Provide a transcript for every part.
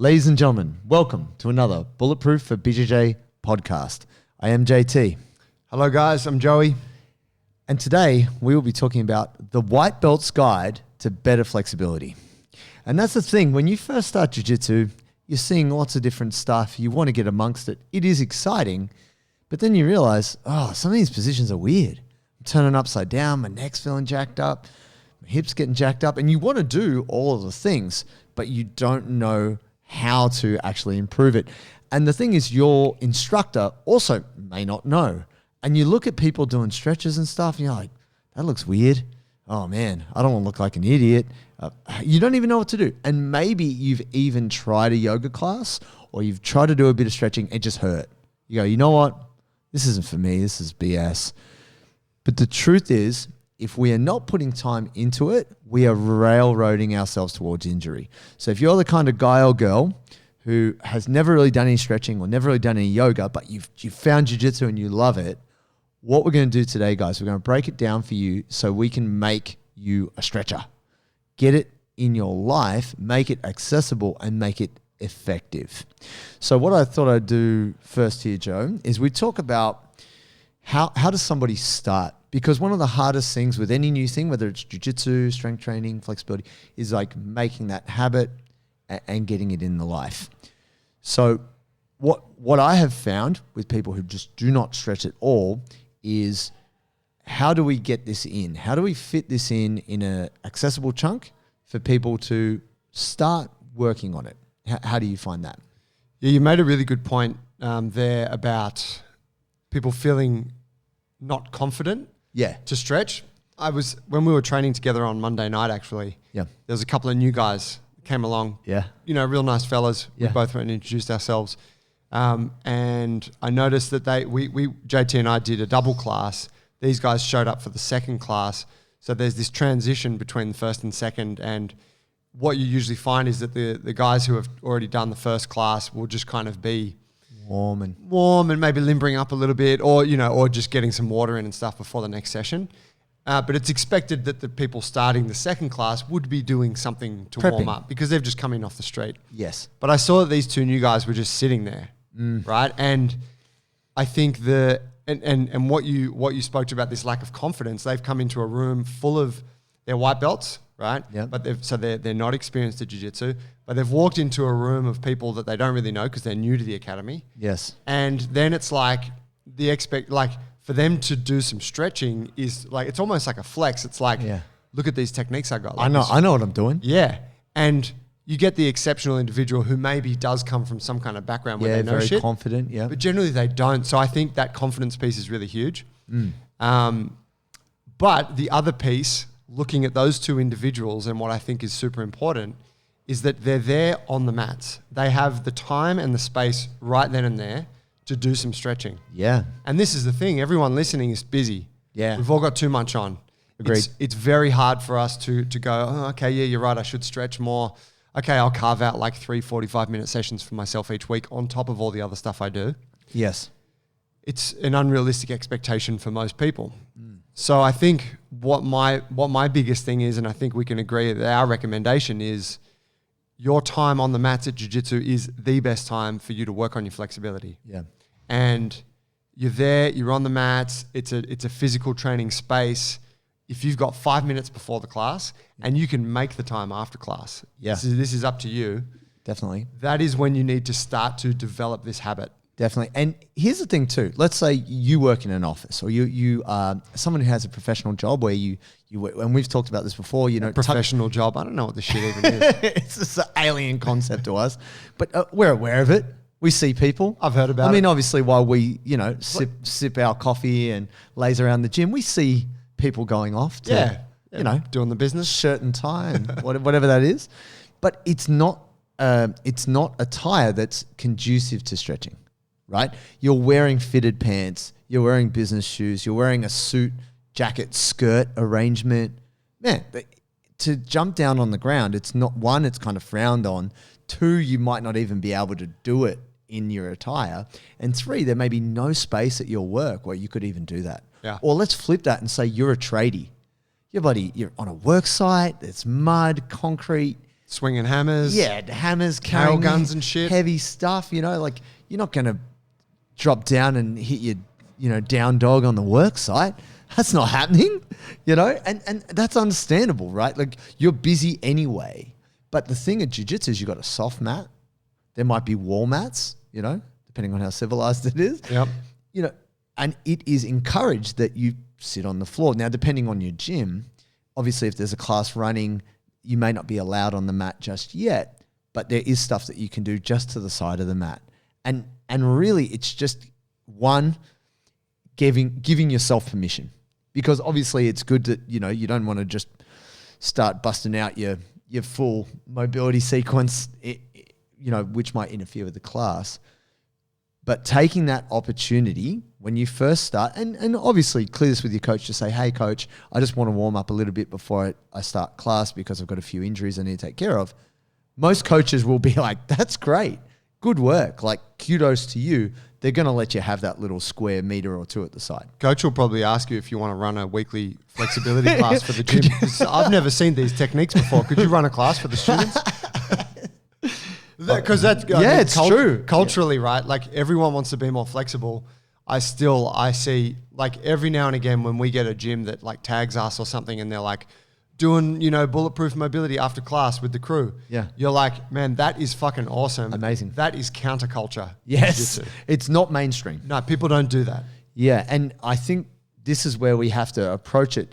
Ladies and gentlemen, welcome to another Bulletproof for BJJ podcast. I am JT. Hello guys, I'm Joey. And today we will be talking about the white belt's guide to better flexibility. And that's the thing, when you first start jiu-jitsu, you're seeing lots of different stuff. You want to get amongst it. It is exciting, but then you realize, some of these positions are weird. I'm turning upside down, my neck's feeling jacked up, my hips getting jacked up, and you want to do all of the things, but you don't know how to actually improve it. And the thing is, your instructor also may not know. And you look at people doing stretches and stuff, and you're like, that looks weird. Oh man, I don't want to look like an idiot. You don't even know what to do. And maybe you've even tried a yoga class or you've tried to do a bit of stretching, it just hurt. You go, you know what? This isn't for me, this is BS. But the truth is, if we are not putting time into it, we are railroading ourselves towards injury. So if you're the kind of guy or girl who has never really done any stretching or never really done any yoga, but you've found jiu-jitsu and you love it, what we're going to do today, guys, we're going to break it down for you so we can make you a stretcher. Get it in your life, make it accessible, and make it effective. So what I thought I'd do first here, Joe, is we talk about how does somebody start? Because one of the hardest things with any new thing, whether it's jiu-jitsu, strength training, flexibility, is like making that habit and getting it in the life. So what I have found with people who just do not stretch at all is, how do we get this in? How do we fit this in a accessible chunk for people to start working on it? How do you find that? Yeah, you made a really good point there about people feeling not confident to stretch. When we were training together on Monday night, actually, there was a couple of new guys that came along. Yeah. You know, real nice fellas. We both went and introduced ourselves. And I noticed that JT and I did a double class. These guys showed up for the second class. So there's this transition between the first and second. And what you usually find is that the guys who have already done the first class will just kind of be warm and maybe limbering up a little bit, or just getting some water in and stuff before the next session. But it's expected that the people starting the second class would be doing something to warm up because they've just come in off the street. Yes. But I saw that these two new guys were just sitting there, right? And I think and what you spoke to about this lack of confidence, they've come into a room full of their white belts, right? Yeah. But they're not experienced at jiu-jitsu, but they've walked into a room of people that they don't really know because they're new to the academy. Yes. And then it's like for them to do some stretching is like, it's almost like a flex. It's like, look at these techniques I got. Like I know what I'm doing. Yeah. And you get the exceptional individual who maybe does come from some kind of background where they know very shit. confident, But generally they don't. So I think that confidence piece is really huge. But the other piece, looking at those two individuals, and what I think is super important, is that they're there on the mats. They have the time and the space right then and there to do some stretching. Yeah. And this is the thing, everyone listening is busy. Yeah. We've all got too much on. Agreed. It's very hard for us to go, okay, yeah, you're right, I should stretch more. Okay, I'll carve out like 3 45-minute sessions for myself each week on top of all the other stuff I do. Yes. It's an unrealistic expectation for most people. So I think what my biggest thing is, and I think we can agree that our recommendation is, your time on the mats at jiu-jitsu is the best time for you to work on your flexibility. Yeah. And you're there, you're on the mats, it's a physical training space. If you've got 5 minutes before the class and you can make the time after class, this is up to you. Definitely. That is when you need to start to develop this habit. Definitely. And here's the thing too. Let's say you work in an office, or you are someone who has a professional job where you and we've talked about this before, professional job. I don't know what this shit even is. It's just an alien concept to us, but we're aware of it. We see people. I've heard about it. I mean, obviously while we, sip our coffee and laze around the gym, we see people going off to, doing the business, shirt and tie and whatever that is. But it's not attire that's conducive to stretching. Right? You're wearing fitted pants, you're wearing business shoes, you're wearing a suit, jacket, skirt arrangement. Man, to jump down on the ground, it's not, one, it's kind of frowned on. 2, you might not even be able to do it in your attire. And 3, there may be no space at your work where you could even do that. Yeah. Or let's flip that and say you're a tradie. You're on a work site, there's mud, concrete. Swinging hammers. Yeah, hammers, carrying guns and shit. Heavy stuff, like you're not going to drop down and hit your, down dog on the work site. That's not happening, and that's understandable, right? Like you're busy anyway. But the thing at jiu-jitsu is you've got a soft mat. There might be wall mats, depending on how civilized it is. Yep. And it is encouraged that you sit on the floor. Now, depending on your gym, obviously if there's a class running, you may not be allowed on the mat just yet, but there is stuff that you can do just to the side of the mat. And really it's just one, giving yourself permission. Because obviously it's good that, you don't want to just start busting out your full mobility sequence, which might interfere with the class. But taking that opportunity when you first start, and obviously clear this with your coach to say, hey, coach, I just want to warm up a little bit before I start class because I've got a few injuries I need to take care of. Most coaches will be like, that's great. Good work. Like, kudos to you. They're going to let you have that little square meter or two at the side. Coach will probably ask you if you want to run a weekly flexibility class for the gym. I've never seen these techniques before. Could you run a class for the students? Because it's true. Culturally, right? Like everyone wants to be more flexible. I see like every now and again when we get a gym that like tags us or something and they're like doing, bulletproof mobility after class with the crew. Yeah. You're like, man, that is fucking awesome. Amazing. That is counterculture. Yes. Jiu-jitsu. It's not mainstream. No, people don't do that. Yeah. And I think this is where we have to approach it.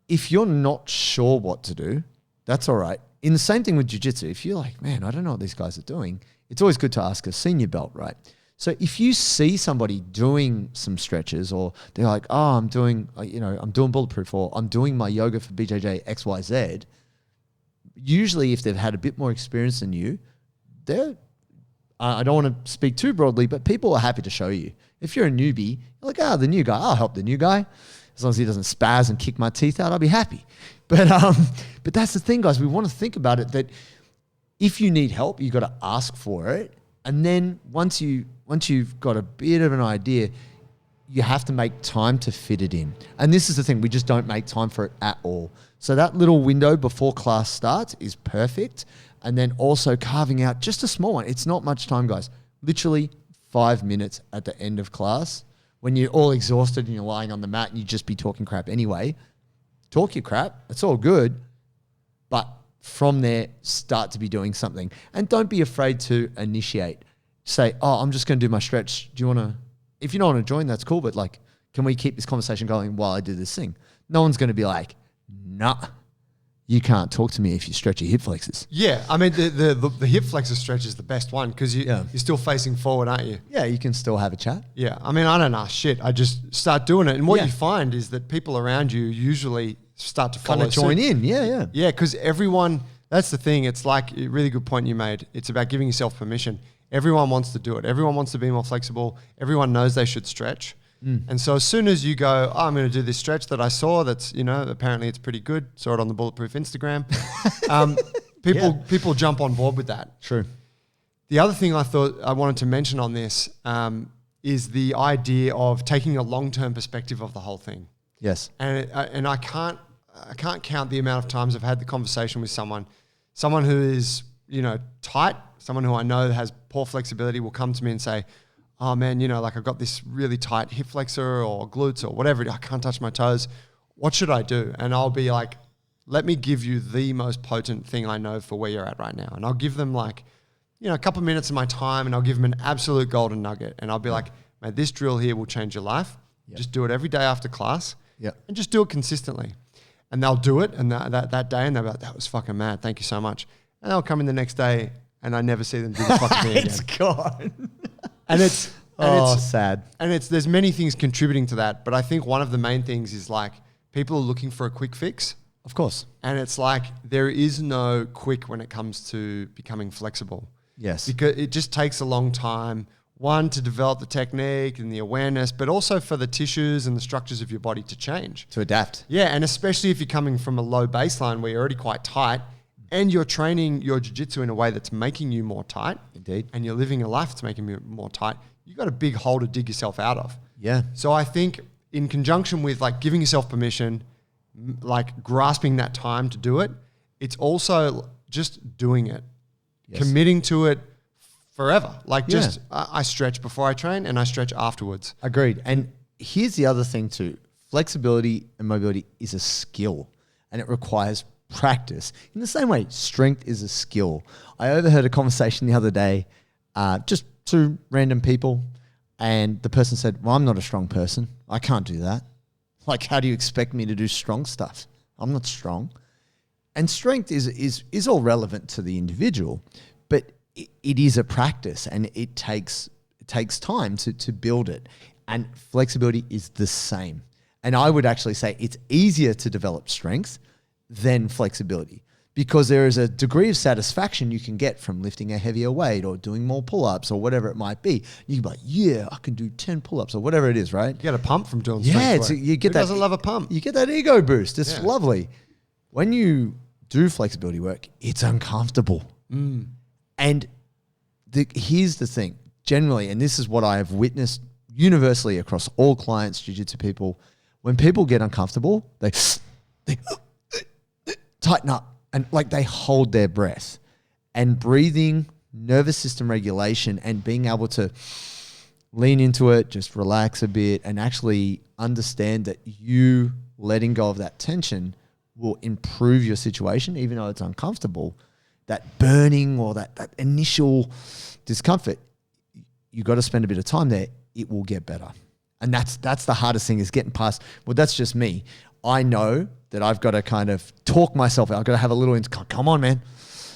If you're not sure what to do, that's all right. In the same thing with jiu-jitsu, if you're like, man, I don't know what these guys are doing, it's always good to ask a senior belt, right? So if you see somebody doing some stretches or they're like, oh, I'm doing Bulletproof or I'm doing my yoga for BJJ XYZ, usually if they've had a bit more experience than you, I don't want to speak too broadly, but people are happy to show you. If you're a newbie, you're like, the new guy, I'll help the new guy. As long as he doesn't spaz and kick my teeth out, I'll be happy. But that's the thing, guys. We want to think about it that if you need help, you've got to ask for it. And then once you've got a bit of an idea, you have to make time to fit it in. And this is the thing, we just don't make time for it at all. So that little window before class starts is perfect. And then also carving out just a small one. It's not much time, guys. Literally 5 minutes at the end of class when you're all exhausted and you're lying on the mat and you just be talking crap anyway. Talk your crap. It's all good. But from there, start to be doing something. And don't be afraid to initiate. Say, I'm just going to do my stretch. Do you want to, if you don't want to join, that's cool. But like, can we keep this conversation going while I do this thing? No one's going to be like, nah, you can't talk to me if you stretch your hip flexors. Yeah. I mean, the hip flexor stretch is the best one because you're still facing forward, aren't you? Yeah. You can still have a chat. Yeah. I mean, I don't know shit. I just start doing it. And what you find is that people around you usually start to follow kind of join suit. in. Yeah. Yeah. Because everyone, that's the thing. It's like a really good point you made. It's about giving yourself permission. Everyone wants to do it. Everyone wants to be more flexible. Everyone knows they should stretch. And so as soon as you go, I'm going to do this stretch that I saw that's, apparently it's pretty good. Saw it on the Bulletproof Instagram. People jump on board with that. True. The other thing I thought I wanted to mention on this is the idea of taking a long-term perspective of the whole thing. Yes. And I can't count the amount of times I've had the conversation with someone who is, tight, someone who I know has poor flexibility will come to me and say, oh man, like I've got this really tight hip flexor or glutes or whatever. I can't touch my toes. What should I do? And I'll be like, let me give you the most potent thing I know for where you're at right now. And I'll give them like, a couple of minutes of my time and I'll give them an absolute golden nugget. And I'll be like, man, this drill here will change your life. Yep. Just do it every day after class and just do it consistently. And they'll do it and that day and they'll be like, that was fucking mad. Thank you so much. And they'll come in the next day and I never see them do the fucking thing again. It's gone. And it's sad. And there's many things contributing to that, but I think one of the main things is like people are looking for a quick fix. Of course. And it's like there is no quick when it comes to becoming flexible. Yes. Because it just takes a long time, one, to develop the technique and the awareness, but also for the tissues and the structures of your body to change. To adapt. Yeah, and especially if you're coming from a low baseline where you're already quite tight and you're training your jiu-jitsu in a way that's making you more tight. Indeed. And you're living a life that's making you more tight. You've got a big hole to dig yourself out of. Yeah. So I think in conjunction with like giving yourself permission, like grasping that time to do it, it's also just doing it, Yes. committing to it forever. Like just I stretch before I train and I stretch afterwards. Agreed. And here's the other thing too. Flexibility and mobility is a skill and it requires practice. In the same way, strength is a skill. I overheard a conversation the other day, just two random people, and the person said, well, I'm not a strong person. I can't do that. Like, how do you expect me to do strong stuff? I'm not strong. And strength is all relevant to the individual, but it is a practice and it takes time to build it. And flexibility is the same. And I would actually say it's easier to develop strength than flexibility because there is a degree of satisfaction you can get from lifting a heavier weight or doing more pull-ups or whatever it might be. You can be like, yeah, I can do 10 pull-ups or whatever it is, right? You get a pump from doing strength work. You get Who that. doesn't love a pump? You get that ego boost. It's lovely. When you do flexibility work, it's uncomfortable. And here's the thing, generally, and this is what I have witnessed universally across all clients, jiu-jitsu people, when people get uncomfortable, they tighten up and like they hold their breath. And breathing, nervous system regulation, and being able to lean into it, just relax a bit and actually understand that you letting go of that tension will improve your situation, even though it's uncomfortable. That burning or that initial discomfort, you got to spend a bit of time there. It will get better. And that's the hardest thing is getting past, well, that's just me. I know that I've got to kind of talk myself out. I've got to have a little, come on, man.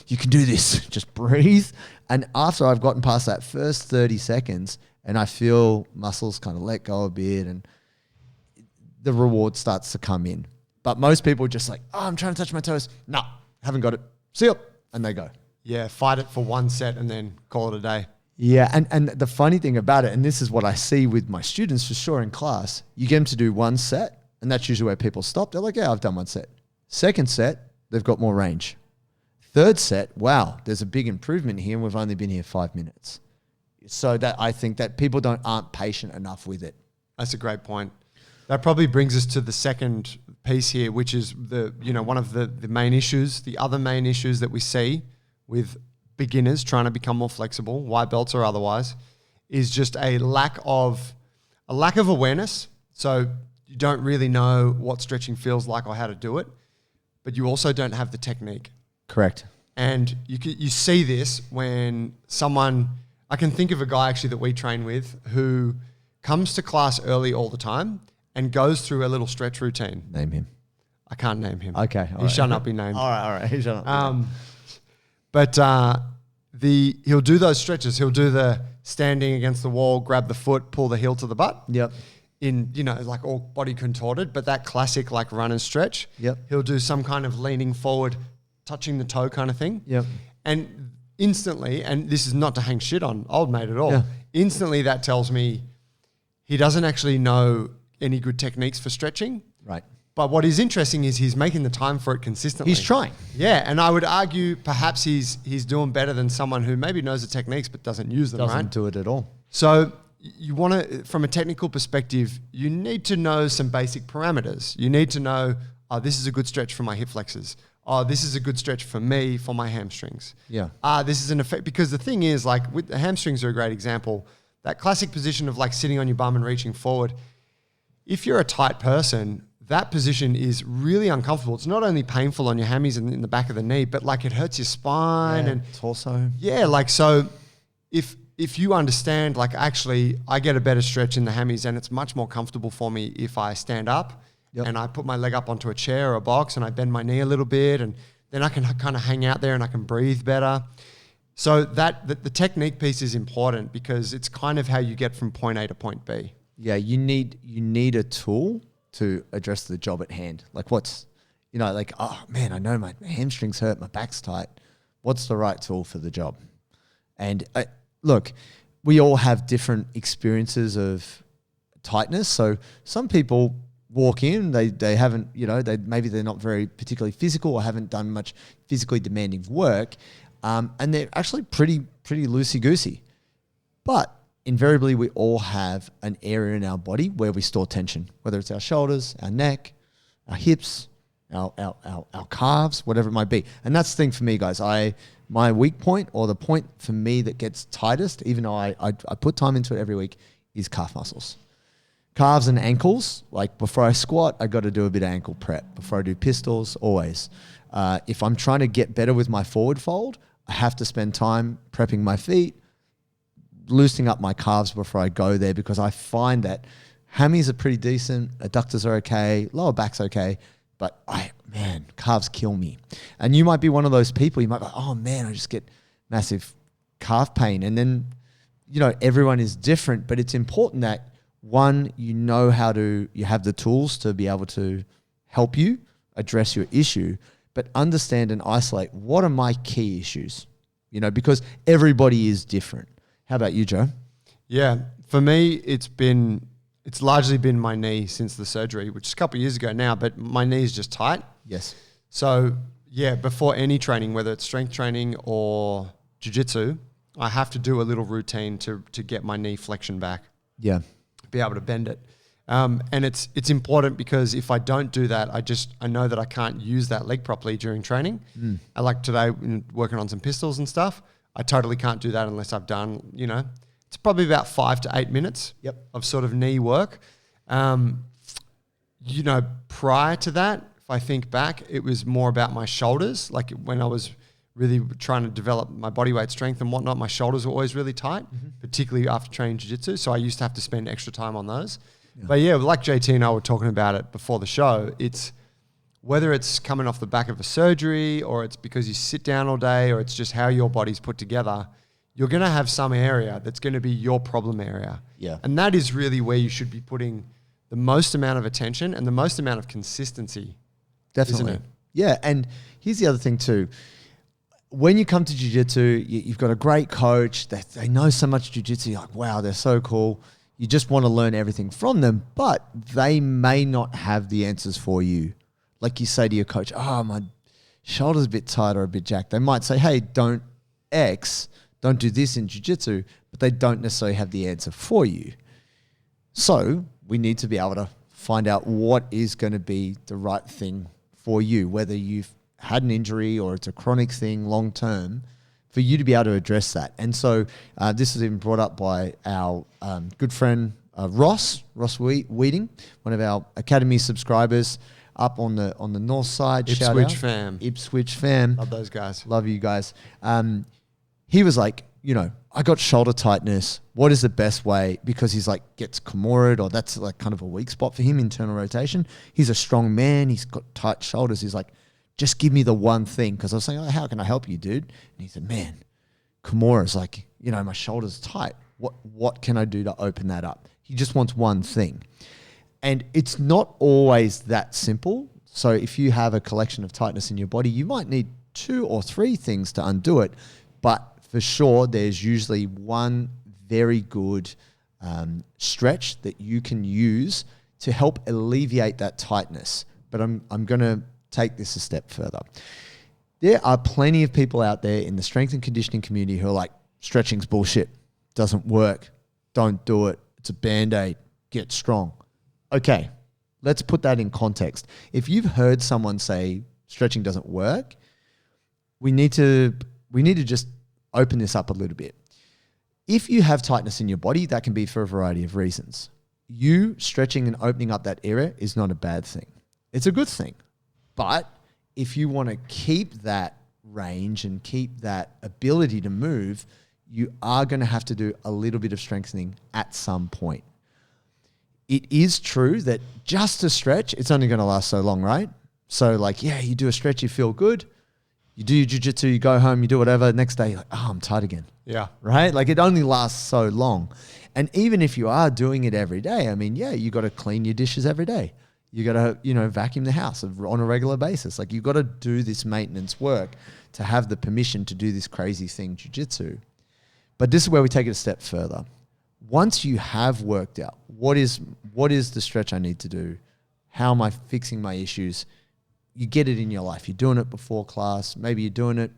You can do this. Just breathe. And after I've gotten past that first 30 seconds and I feel muscles kind of let go a bit and the reward starts to come in. But most people are just like, oh, I'm trying to touch my toes. No, haven't got it. See you. And they go. Yeah, fight it for one set and then call it a day. Yeah, and the funny thing about it, and this is what I see with my students for sure in class, you get them to do one set, and that's usually where people stop. They're like, yeah, I've done one set. Second set, they've got more range. Third set, wow, there's a big improvement here, and we've only been here 5 minutes. So that I think that people aren't patient enough with it. That's a great point. That probably brings us to the second piece here, which is one of the main issues, the other main issues that we see with beginners trying to become more flexible, white belts or otherwise, is just a lack of awareness. So you don't really know what stretching feels like or how to do it, but you also don't have the technique. Correct. And you see this when someone, I can think of a guy actually that we train with who comes to class early all the time and goes through a little stretch routine. Name him. I can't name him. Okay. He shall not be named. All right. He shall not. But he'll do those stretches. He'll do the standing against the wall, grab the foot, pull the heel to the butt. Yep. In, like all body contorted, but that classic like run and stretch. Yep. He'll do some kind of leaning forward, touching the toe kind of thing. Yep. And instantly, and this is not to hang shit on old mate at all, instantly that tells me he doesn't actually know any good techniques for stretching. Right. But what is interesting is he's making the time for it consistently. He's trying. Yeah, and I would argue perhaps he's doing better than someone who maybe knows the techniques but doesn't use them, Doesn't right? do it at all. So you want to, from a technical perspective, you need to know some basic parameters. You need to know, oh, this is a good stretch for my hip flexors. Oh, this is a good stretch for me for my hamstrings. Yeah. This is an effect, because the thing is, like, with the hamstrings are a great example. That classic position of like sitting on your bum and reaching forward. If you're a tight person, that position is really uncomfortable. It's not only painful on your hammies and in the back of the knee, but like it hurts your spine and torso. Yeah, like so if you understand, like actually I get a better stretch in the hammies and it's much more comfortable for me if I stand up and I put my leg up onto a chair or a box and I bend my knee a little bit and then I can kind of hang out there and I can breathe better. So that the technique piece is important because it's kind of how you get from point A to point B. Yeah, you need a tool to address the job at hand. Like what's, like, oh man, I know my hamstrings hurt, my back's tight. What's the right tool for the job? And look, we all have different experiences of tightness. So some people walk in, they haven't, maybe they're not very particularly physical or haven't done much physically demanding work. And they're actually pretty loosey-goosey. But invariably, we all have an area in our body where we store tension, whether it's our shoulders, our neck, our hips, our calves, whatever it might be. And that's the thing for me, guys. My weak point, or the point for me that gets tightest, even though I put time into it every week, is calf muscles. Calves and ankles. Like before I squat, I got to do a bit of ankle prep. Before I do pistols, always. If I'm trying to get better with my forward fold, I have to spend time prepping my feet, loosening up my calves before I go there, because I find that hammies are pretty decent, adductors are okay, lower back's okay, but calves kill me. And you might be one of those people, you might be like, oh man, I just get massive calf pain. And then, everyone is different, but it's important that one, you have the tools to be able to help you address your issue, but understand and isolate what are my key issues, because everybody is different. How about you, Joe? Yeah, for me, it's largely been my knee since the surgery, which is a couple of years ago now, but my knee is just tight. Yes. So yeah, before any training, whether it's strength training or jiu-jitsu, I have to do a little routine to get my knee flexion back. Yeah. Be able to bend it. And it's important because if I don't do that, I know that I can't use that leg properly during training. I like today working on some pistols and stuff. I totally can't do that unless I've done, it's probably about 5 to 8 minutes of sort of knee work. Prior to that, if I think back, it was more about my shoulders. Like when I was really trying to develop my body weight strength and whatnot, my shoulders were always really tight, particularly after training jiu-jitsu. So I used to have to spend extra time on those. Yeah. But yeah, like JT and I were talking about it before the show, it's whether it's coming off the back of a surgery or it's because you sit down all day or it's just how your body's put together, you're going to have some area that's going to be your problem area. Yeah. And that is really where you should be putting the most amount of attention and the most amount of consistency. Definitely. Isn't it? Yeah. And here's the other thing too. When you come to jiu-jitsu, you've got a great coach. They know so much jiu-jitsu. You're like, wow, they're so cool. You just want to learn everything from them, but they may not have the answers for you. Like you say to your coach, oh, my shoulder's a bit tight or a bit jacked. They might say, hey, don't do this in jiu-jitsu, but they don't necessarily have the answer for you. So we need to be able to find out what is going to be the right thing for you, whether you've had an injury or it's a chronic thing long term, for you to be able to address that. And so this is even brought up by our good friend Ross Wheating, one of our Academy subscribers up on the north side. Ipswich fam. Ipswich fam. Love those guys. Love you guys. He was like, I got shoulder tightness. What is the best way? Because he's like gets Kimura'd, or that's like kind of a weak spot for him, internal rotation. He's a strong man. He's got tight shoulders. He's like, just give me the one thing. Because I was saying, how can I help you, dude? And he said, man, Kimura''s like, my shoulder's tight. What can I do to open that up? He just wants one thing. And it's not always that simple. So if you have a collection of tightness in your body, you might need 2 or 3 things to undo it. But for sure, there's usually one very good stretch that you can use to help alleviate that tightness. But I'm going to take this a step further. There are plenty of people out there in the strength and conditioning community who are like, stretching's bullshit, doesn't work, don't do it, it's a Band-Aid, get strong. Okay, let's put that in context. If you've heard someone say stretching doesn't work, we need to just open this up a little bit. If you have tightness in your body, that can be for a variety of reasons. You stretching and opening up that area is not a bad thing. It's a good thing. But if you want to keep that range and keep that ability to move, you are going to have to do a little bit of strengthening at some point. It is true that just a stretch, it's only going to last so long, right? So like, yeah, you do a stretch, you feel good. You do your jiu-jitsu, you go home, you do whatever. Next day, you're like, oh, I'm tight again. Yeah. Right? Like it only lasts so long. And even if you are doing it every day, I mean, yeah, you got to clean your dishes every day. You got to, vacuum the house on a regular basis. Like you got to do this maintenance work to have the permission to do this crazy thing, jiu-jitsu. But this is where we take it a step further. Once you have worked out what is the stretch I need to do, how am I fixing my issues, you get it in your life. You're doing it before class. Maybe you're doing it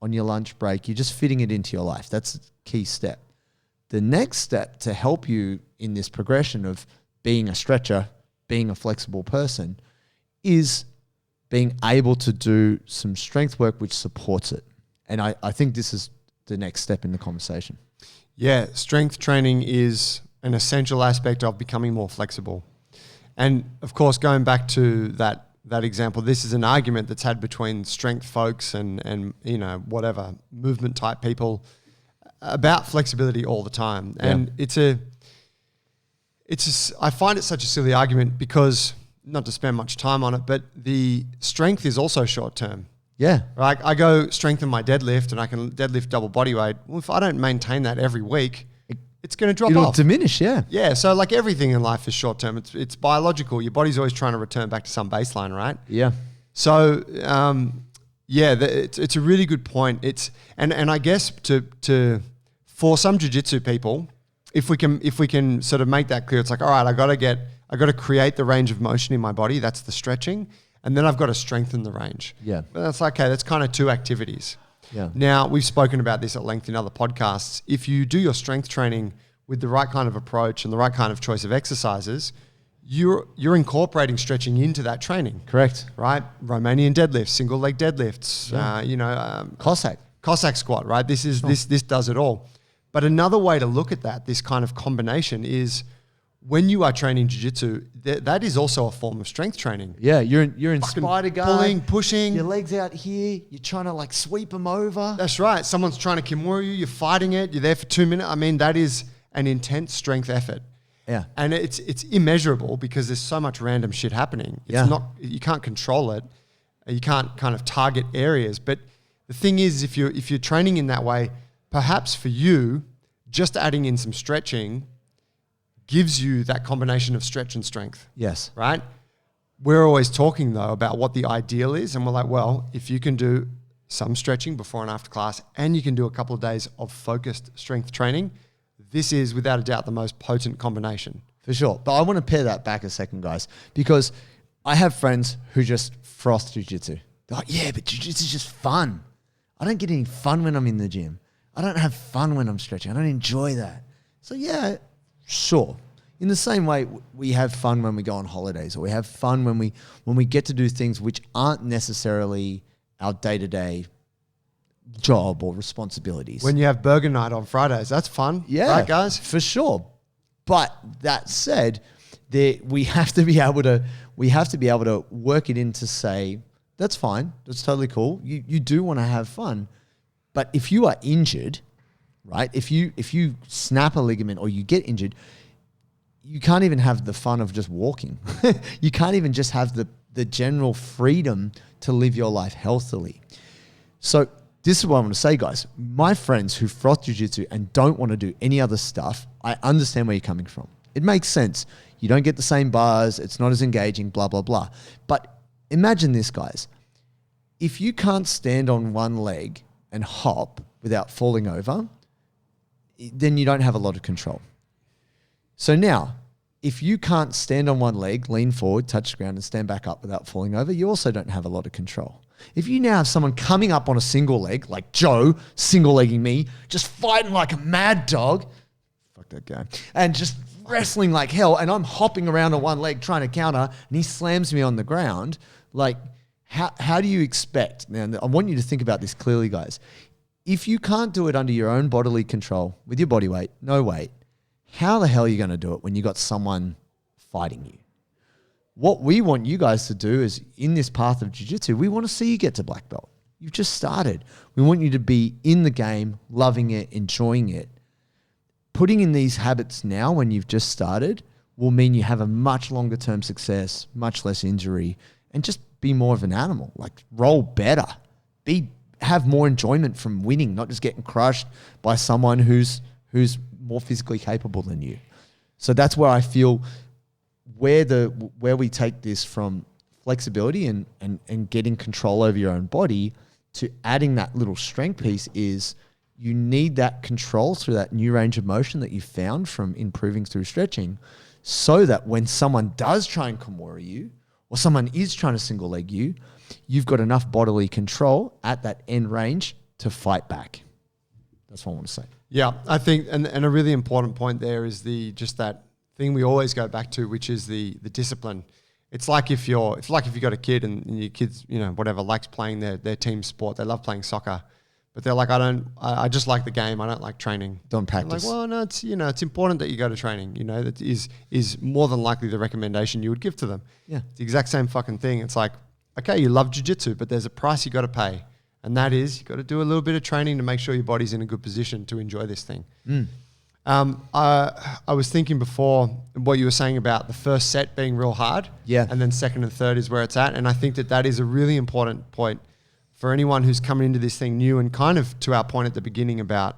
on your lunch break. You're just fitting it into your life. That's a key step. The next step to help you in this progression of being a stretcher, being a flexible person, is being able to do some strength work which supports it. And I think this is the next step in the conversation. Yeah, strength training is an essential aspect of becoming more flexible. And of course, going back to that example, this is an argument that's had between strength folks and you know, whatever, movement type people about flexibility all the time. And I find it such a silly argument because, not to spend much time on it, but the strength is also short term. Yeah. Right. I go strengthen my deadlift and I can deadlift double body weight. Well, if I don't maintain that every week, it's going to drop It'll off. diminish, yeah. Yeah. So like everything in life is short term. It's biological. Your body's always trying to return back to some baseline, right? Yeah. So it's a really good point. And I guess for some jiu-jitsu people, if we can sort of make that clear, it's like, all right, I got to create the range of motion in my body. That's the stretching. And then I've got to strengthen the range. Yeah. But that's okay. That's kind of two activities. Yeah. Now, we've spoken about this at length in other podcasts. If you do your strength training with the right kind of approach and the right kind of choice of exercises, you're incorporating stretching into that training. Correct. Right? Romanian deadlifts, single leg deadlifts, Cossack squat, right? This does it all. But another way to look at that, this kind of combination, is when you are training jiu-jitsu, that is also a form of strength training. Yeah, you're in spider guard, pulling, pushing, your legs out here. You're trying to like sweep them over. That's right. Someone's trying to kimura you. You're fighting it. You're there for 2 minutes. I mean, that is an intense strength effort. Yeah, and it's immeasurable because there's so much random shit happening. It's not, you can't control it. You can't kind of target areas. But the thing is, if you're training in that way, perhaps for you, just adding in some stretching gives you that combination of stretch and strength. Yes. Right? We're always talking, though, about what the ideal is. And we're like, well, if you can do some stretching before and after class and you can do a couple of days of focused strength training, this is, without a doubt, the most potent combination. For sure. But I want to pare that back a second, guys, because I have friends who just froth jiu-jitsu. They're like, yeah, but jiu-jitsu is just fun. I don't get any fun when I'm in the gym. I don't have fun when I'm stretching. I don't enjoy that. So yeah, sure. In the same way, we have fun when we go on holidays, or we have fun when we get to do things which aren't necessarily our day-to-day job or responsibilities. When you have burger night on Fridays, that's fun. Yeah, right, guys? For sure. But that said, we have to be able to work it in to say, that's fine. That's totally cool. You do want to have fun. But if you are injured, right? If you snap a ligament or you get injured, you can't even have the fun of just walking. You can't even just have the general freedom to live your life healthily. So this is what I want to say, guys. My friends who froth jiu-jitsu and don't want to do any other stuff, I understand where you're coming from. It makes sense. You don't get the same bars. It's not as engaging, blah, blah, blah. But imagine this, guys. If you can't stand on one leg and hop without falling over, then you don't have a lot of control. So now, if you can't stand on one leg, lean forward, touch the ground, and stand back up without falling over, you also don't have a lot of control. If you now have someone coming up on a single leg, like Joe, single-legging me, just fighting like a mad dog, fuck that guy, and just wrestling like hell, and I'm hopping around on one leg trying to counter, and he slams me on the ground, like, how do you expect? Now, I want you to think about this clearly, guys. If you can't do it under your own bodily control, with your body weight, no weight, how the hell are you going to do it when you got someone fighting you? What we want you guys to do is, in this path of jiu-jitsu, we want to see you get to black belt. You've just started. We want you to be in the game, loving it, enjoying it. Putting in these habits now when you've just started will mean you have a much longer term success, much less injury, and just be more of an animal. Like, roll better. Have more enjoyment from winning, not just getting crushed by someone who's more physically capable than you. So that's where I feel where we take this from flexibility and getting control over your own body to adding that little strength piece is you need that control through that new range of motion that you found from improving through stretching, so that when someone does try and kimura you, or someone is trying to single leg you, you've got enough bodily control at that end range to fight back. That's what I want to say. Yeah, I think, and a really important point there is just that thing we always go back to, which is the discipline. It's like if you got a kid and your kids, whatever, likes playing their team sport. They love playing soccer, but they're like, I just like the game. I don't like training. Don't practice. I'm like, well, no, it's important that you go to training. That is more than likely the recommendation you would give to them. Yeah. It's the exact same fucking thing. It's like, okay, you love jiu-jitsu, but there's a price you got to pay. And that is, you got to do a little bit of training to make sure your body's in a good position to enjoy this thing. I was thinking before what you were saying about the first set being real hard. Yeah. And then second and third is where it's at. And I think that is a really important point for anyone who's coming into this thing new, and kind of to our point at the beginning about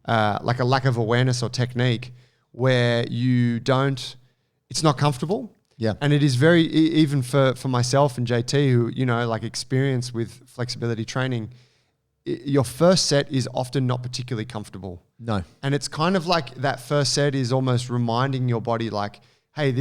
like a lack of awareness or technique where it's not comfortable. Yeah. And it is very, even for myself and JT, who, like experience with flexibility training, your first set is often not particularly comfortable. No. And it's kind of like that first set is almost reminding your body like, hey,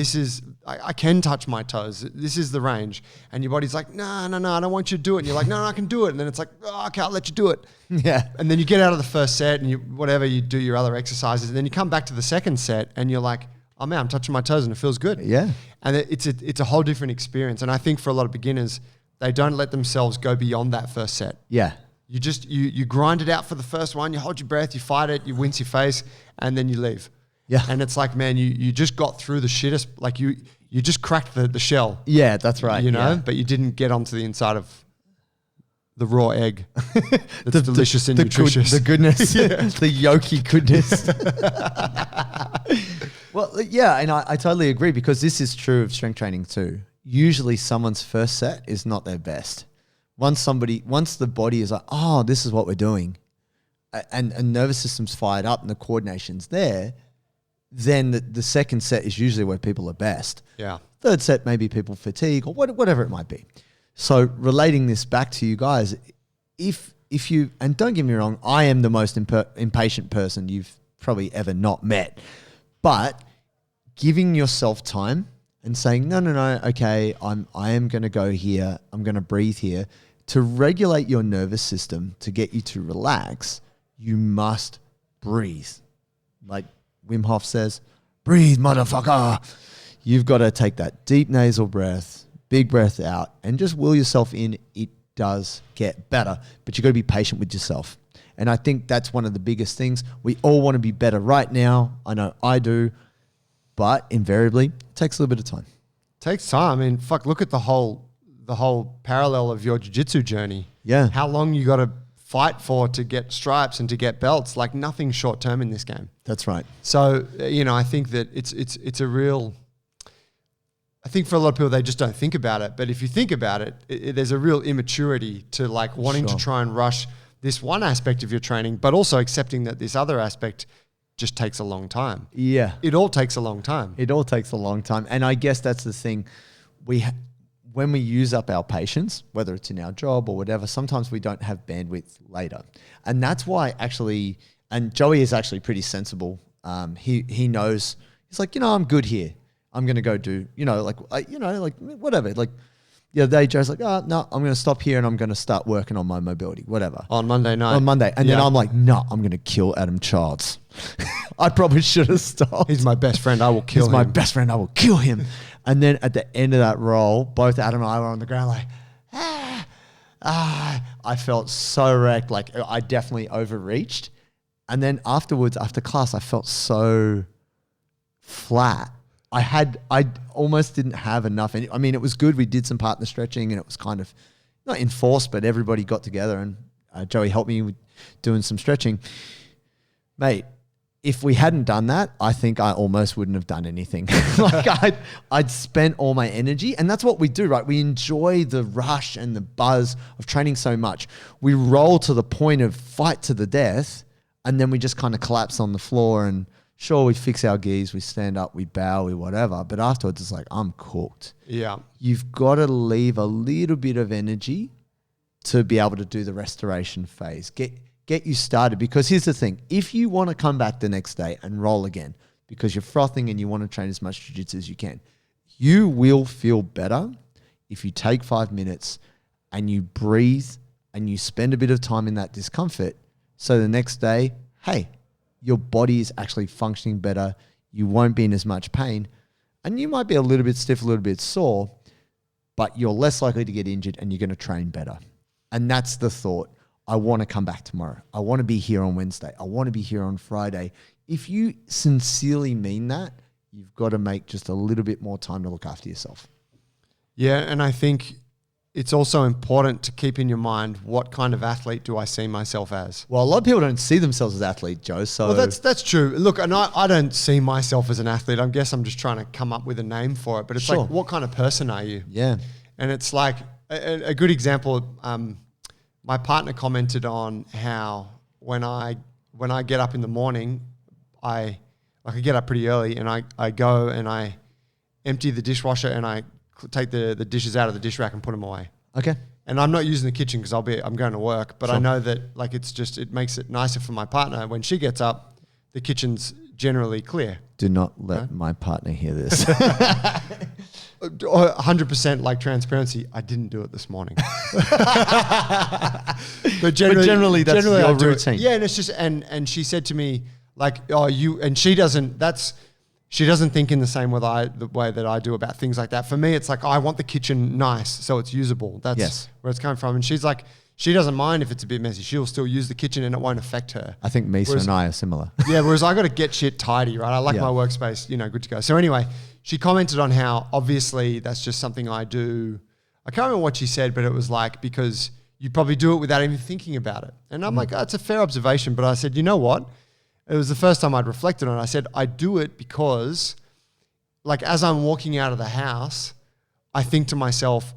I can touch my toes. This is the range. And your body's like, no, I don't want you to do it. And you're like, no, I can do it. And then it's like, oh, I can't let you do it. Yeah. And then you get out of the first set and you do your other exercises. And then you come back to the second set and you're like, oh man, I'm touching my toes and it feels good. Yeah. And it's a whole different experience. And I think for a lot of beginners, they don't let themselves go beyond that first set. Yeah. You just, you grind it out for the first one, you hold your breath, you fight it, you wince your face, and then you leave. Yeah. And it's like, man, you just got through the shittest, like you just cracked the shell. Yeah, that's right. But you didn't get onto the inside of the raw egg. That's delicious and nutritious. The goodness, the yolky goodness. Well, yeah, and I totally agree, because this is true of strength training too. Usually someone's first set is not their best. Once the body is like, oh, this is what we're doing, and nervous system's fired up and the coordination's there, then the second set is usually where people are best. Yeah. Third set, maybe people fatigue or whatever it might be. So relating this back to you guys, if you, and don't get me wrong, I am the most impatient person you've probably ever not met, but giving yourself time and saying, no, okay, I am going to go here, I'm going to breathe here, to regulate your nervous system, to get you to relax, you must breathe. Like Wim Hof says, breathe, motherfucker. You've got to take that deep nasal breath, big breath out, and just will yourself in. It does get better, but you've got to be patient with yourself. And I think that's one of the biggest things. We all want to be better right now. I know I do, but invariably it takes a little bit of time. Takes time. I mean, look at the whole parallel of your jiu-jitsu journey. Yeah. How long you got to fight for to get stripes and to get belts, like nothing short term in this game. That's right. So, I think that it's a real, I think for a lot of people, they just don't think about it. But if you think about it, there's a real immaturity to like wanting to try and rush this one aspect of your training, but also accepting that this other aspect just takes a long time. Yeah. It all takes a long time. It all takes a long time. And I guess that's the thing. When we use up our patience, whether it's in our job or whatever, sometimes we don't have bandwidth later. And that's why actually, and Joey is actually pretty sensible. He knows, he's like, I'm good here. I'm going to go do, whatever. Like the other day, Joe's like, oh, no, I'm going to stop here and I'm going to start working on my mobility, whatever. On Monday night. And then I'm like, no, I'm going to kill Adam Childs. I probably should have stopped. He's my best friend. I will kill him. He's my best friend. I will kill him. And then at the end of that roll, both Adam and I were on the ground like, I felt so wrecked. Like I definitely overreached. And then afterwards, after class, I felt so flat. I almost didn't have enough. I mean, it was good. We did some partner stretching and it was kind of not enforced, but everybody got together and Joey helped me with doing some stretching. Mate, if we hadn't done that, I think I almost wouldn't have done anything. Like I'd spent all my energy, and that's what we do, right? We enjoy the rush and the buzz of training so much. We roll to the point of fight to the death, and then we just kind of collapse on the floor, and sure, we fix our gis, we stand up, we bow, we whatever, but afterwards it's like, I'm cooked. Yeah. You've got to leave a little bit of energy to be able to do the restoration phase. Get you started, because here's the thing. If you want to come back the next day and roll again because you're frothing and you want to train as much jiu-jitsu as you can, you will feel better if you take 5 minutes and you breathe and you spend a bit of time in that discomfort. So the next day, hey, your body is actually functioning better. You won't be in as much pain. And you might be a little bit stiff, a little bit sore, but you're less likely to get injured and you're going to train better. And that's the thought. I want to come back tomorrow. I want to be here on Wednesday. I want to be here on Friday. If you sincerely mean that, you've got to make just a little bit more time to look after yourself. Yeah, and I think it's also important to keep in your mind, what kind of athlete do I see myself as? Well, a lot of people don't see themselves as athletes, Joe. So well, that's true. Look, and I don't see myself as an athlete. I guess I'm just trying to come up with a name for it. But it's like, what kind of person are you? Yeah. And it's like a good example. My partner commented on how when I get up in the morning, I get up pretty early and I go and I empty the dishwasher and I take the dishes out of the dish rack and put them away. Okay. And I'm not using the kitchen because I'm going to work, but I know that like it makes it nicer for my partner when she gets up. The kitchen's generally clear. Do not let my partner hear this. 100% like transparency. I didn't do it this morning. but generally that's your routine. Yeah, and it's just and she said to me like, oh, you, and she doesn't think in the same way that I do about things like that. For me, it's like, I want the kitchen nice so it's usable. That's where it's coming from. And she's like, she doesn't mind if it's a bit messy. She'll still use the kitchen and it won't affect her. I think Misa and I are similar. Yeah, whereas I got to get shit tidy, right? I like my workspace, good to go. So anyway, she commented on how obviously that's just something I do. I can't remember what she said, but it was like, because you probably do it without even thinking about it. And I'm like, that's a fair observation. But I said, you know what? It was the first time I'd reflected on it. I said, I do it because like as I'm walking out of the house, I think to myself,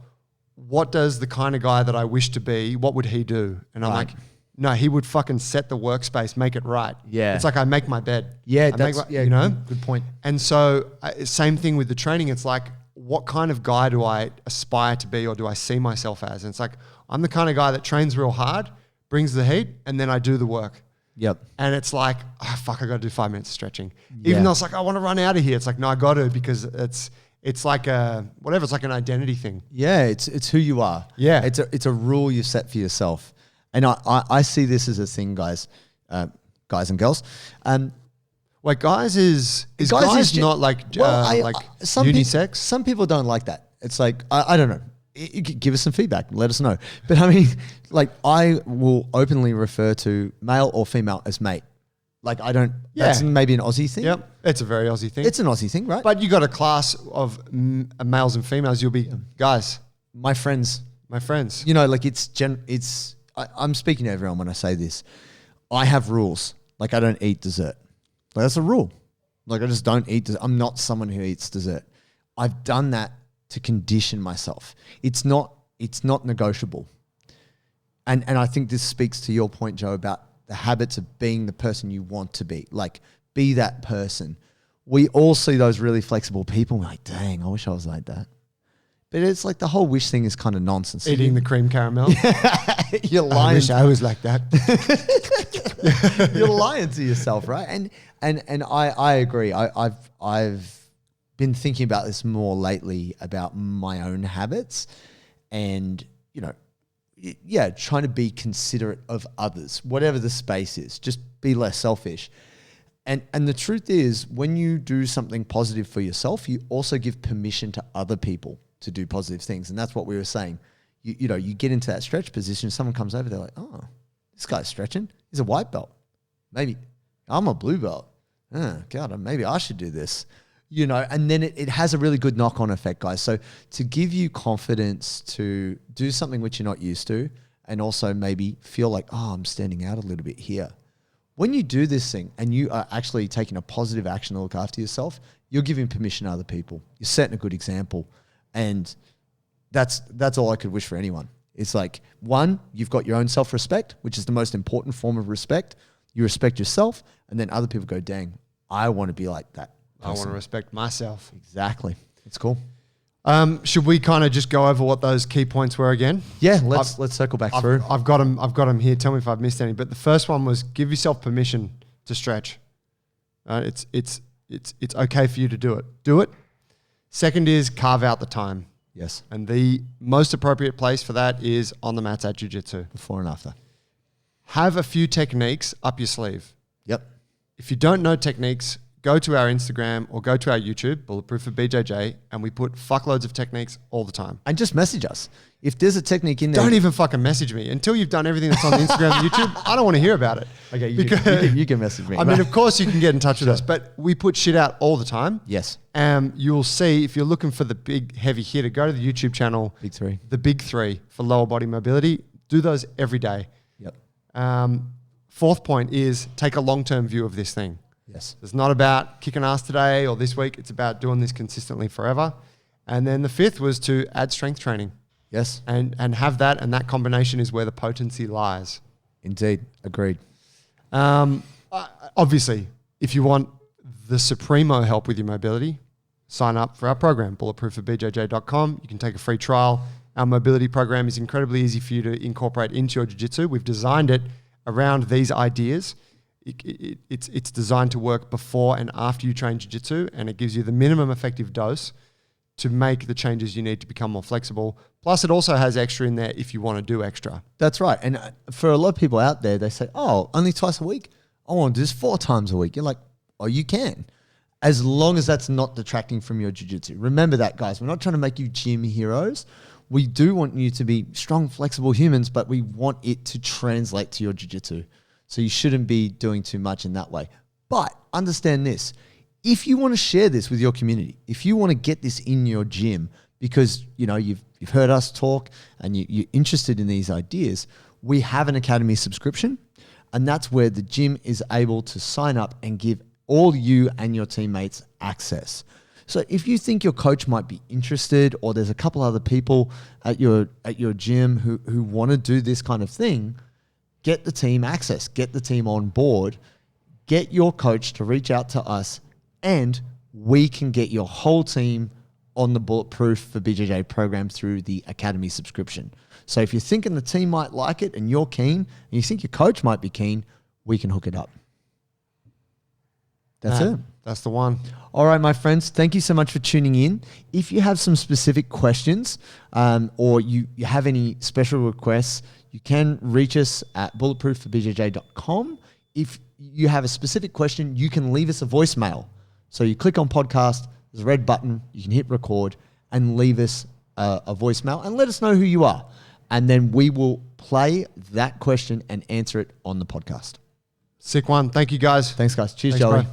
what does the kind of guy that I wish to be, what would he do? And I'm like, no, he would fucking set the workspace, make it right. Yeah. It's like I make my bed. Yeah, good point. And so same thing with the training. It's like, what kind of guy do I aspire to be or do I see myself as? And it's like, I'm the kind of guy that trains real hard, brings the heat, and then I do the work. Yep. And it's like, oh, fuck, I got to do 5 minutes of stretching. Even though it's like, I want to run out of here. It's like, no, I got to, because it's like it's like an identity thing. Yeah, it's who you are. Yeah. It's a rule you set for yourself. And I see this as a thing, guys and girls. Wait, guys is not like unisex? Some people don't like that. It's like, I don't know. Give us some feedback. Let us know. But I mean, like, I will openly refer to male or female as mate. Like, I don't. Yeah. That's maybe an Aussie thing. Yep, it's a very Aussie thing. It's an Aussie thing, right? But you got a class of males and females. You'll be guys. My friends. Like I'm speaking to everyone when I say this. I have rules. Like, I don't eat dessert. Like, that's a rule. Like, I just don't eat dessert. I'm not someone who eats dessert. I've done that to condition myself. It's not negotiable. And I think this speaks to your point, Joe, about the habits of being the person you want to be. Like, be that person. We all see those really flexible people. We're like, dang, I wish I was like that. But it's like the whole wish thing is kind of nonsense. Eating the cream caramel. You're lying. I wish I was like that. You're lying to yourself, right? And I agree. I've been thinking about this more lately about my own habits and, trying to be considerate of others, whatever the space is, just be less selfish. And the truth is, when you do something positive for yourself, you also give permission to other people to do positive things. And that's what we were saying. You get into that stretch position, someone comes over, they're like, oh, this guy's stretching. He's a white belt. Maybe I'm a blue belt. God, maybe I should do this. And then it has a really good knock-on effect, guys. So to give you confidence to do something which you're not used to, and also maybe feel like, oh, I'm standing out a little bit here. When you do this thing and you are actually taking a positive action to look after yourself, you're giving permission to other people. You're setting a good example. And that's all I could wish for anyone. It's like, one, you've got your own self-respect, which is the most important form of respect. You respect yourself, and then other people go, dang, I want to be like that person. I want to respect myself. Exactly. It's cool. Should we kind of just go over what those key points were again? Yeah, let's circle back through. I've got them here. Tell me if I've missed any. But the first one was give yourself permission to stretch. It's okay for you to do it. Do it. Second is carve out the time. Yes. And the most appropriate place for that is on the mats at jiu-jitsu. Before and after. Have a few techniques up your sleeve. Yep. If you don't know techniques, go to our Instagram or go to our YouTube, Bulletproof for BJJ, and we put fuckloads of techniques all the time. And just message us. If there's a technique in there. Don't even fucking message me. Until you've done everything that's on Instagram and YouTube, I don't want to hear about it. Okay, you can message me. I mean, of course you can get in touch with us, but we put shit out all the time. Yes. You'll see, if you're looking for the big heavy hitter, go to the YouTube channel. Big three. The big three for lower body mobility. Do those every day. Yep. Fourth point is take a long-term view of this thing. Yes. It's not about kicking ass today or this week. It's about doing this consistently forever. And then the fifth was to add strength training. Yes. And have that, and that combination is where the potency lies. Indeed. Agreed. Obviously, if you want the supremo help with your mobility, sign up for our program, bulletproofforbjj.com. You can take a free trial. Our mobility program is incredibly easy for you to incorporate into your jiu-jitsu. We've designed it around these ideas. It's designed to work before and after you train jiu-jitsu, and it gives you the minimum effective dose to make the changes you need to become more flexible. Plus, it also has extra in there if you want to do extra. That's right. And for a lot of people out there, they say, oh, only twice a week. I want to do this 4 times a week. You're like, oh, you can. As long as that's not detracting from your jiu-jitsu. Remember that, guys. We're not trying to make you gym heroes. We do want you to be strong, flexible humans, but we want it to translate to your jiu-jitsu. So you shouldn't be doing too much in that way. But understand this. If you want to share this with your community, if you want to get this in your gym because you've heard us talk and you're interested in these ideas, we have an academy subscription, and that's where the gym is able to sign up and give all you and your teammates access. So if you think your coach might be interested, or there's a couple other people at your gym who want to do this kind of thing, get the team access, get the team on board, get your coach to reach out to us, and we can get your whole team on the Bulletproof for BJJ program through the academy subscription. So if you're thinking the team might like it and you're keen, and you think your coach might be keen, we can hook it up. That's it. That's the one. All right, my friends, thank you so much for tuning in. If you have some specific questions or you have any special requests, you can reach us at bulletproofforbjj.com. If you have a specific question, you can leave us a voicemail. So you click on podcast, there's a red button, you can hit record and leave us a voicemail and let us know who you are. And then we will play that question and answer it on the podcast. Sick one. Thank you, guys. Thanks, guys. Cheers, Thanks, Joey. bro.